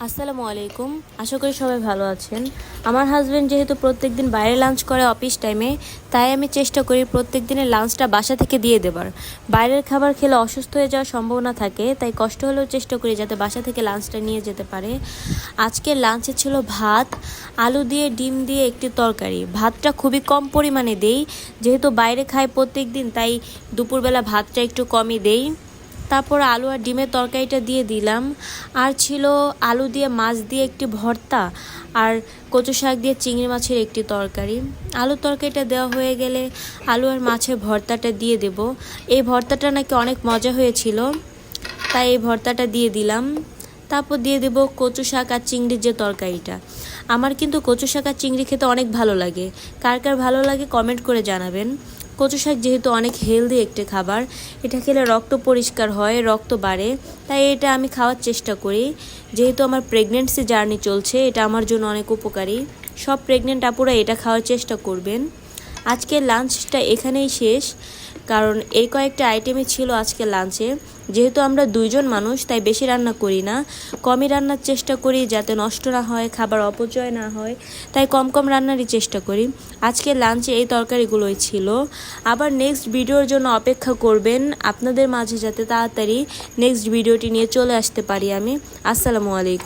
আসসালামু আলাইকুম। আশা করি সবাই ভালো আছেন। আমার হাজব্যান্ড যেহেতু প্রত্যেক দিন বাইরে লাঞ্চ করে অফিস টাইমে, তাই আমি চেষ্টা করি প্রত্যেক দিনের লাঞ্চটা বাসা থেকে দিয়ে দেবার। বাইরের খাবার খেলে অসুস্থ হয়ে যাওয়ার সম্ভাবনা থাকে, তাই কষ্ট হলেও চেষ্টা করি যাতে বাসা থেকে লাঞ্চটা নিয়ে যেতে পারে। আজকের লাঞ্চে ছিল ভাত, আলু দিয়ে ডিম দিয়ে একটি তরকারি। ভাতটা খুবই কম পরিমাণে দেই, যেহেতু বাইরে খাই প্রত্যেক দিন, তাই দুপুরবেলা ভাতটা একটু কমই দেই। তারপর আলু আর ডিমের তরকারিটা দিয়ে দিলাম। আর ছিল আলু দিয়ে মাছ দিয়ে একটি ভর্তা, আর কচু শাক দিয়ে চিংড়ি মাছের একটি তরকারি। আলুর তরকারিটা দেওয়া হয়ে গেলে আলু আর মাছের ভর্তাটা দিয়ে দেব। এই ভর্তাটা নাকি অনেক মজা হয়েছিল, তাই এই ভর্তাটা দিয়ে দিলাম। তারপর দিয়ে দেব কচু শাক আর চিংড়ির যে তরকারিটা। আমার কিন্তু কচু শাক আর চিংড়ি খেতে অনেক ভালো লাগে। কার কার ভালো লাগে কমেন্ট করে জানাবেন। কচু শাক যেহেতু অনেক হেলদি একটি খাবার, এটা খেলে রক্ত পরিষ্কার হয়, রক্ত বাড়ে, তাই এটা আমি খাওয়ার চেষ্টা করি। যেহেতু আমার প্রেগনেন্সি জার্নি চলছে, এটা আমার জন্য অনেক উপকারী। সব প্রেগনেন্ট আপুরা এটা খাওয়ার চেষ্টা করবেন। আজকের লাঞ্চটা এখানেই শেষ, কারণ এই কয়েকটা আইটেমই ছিল আজকের লাঞ্চে। যেহেতু আমরা দুইজন মানুষ, তাই বেশি রান্না করি না, কমই রান্নার চেষ্টা করি যাতে নষ্ট না হয়, খাবার অপচয় না হয়, তাই কম কম রান্নারই চেষ্টা করি। আজকের লাঞ্চে এই তরকারিগুলোই ছিল। আবার নেক্সট ভিডিওর জন্য অপেক্ষা করবেন, আপনাদের মাঝে যাতে তাড়াতাড়ি নেক্সট ভিডিওটি নিয়ে চলে আসতে পারি আমি। আসসালামু আলাইকুম।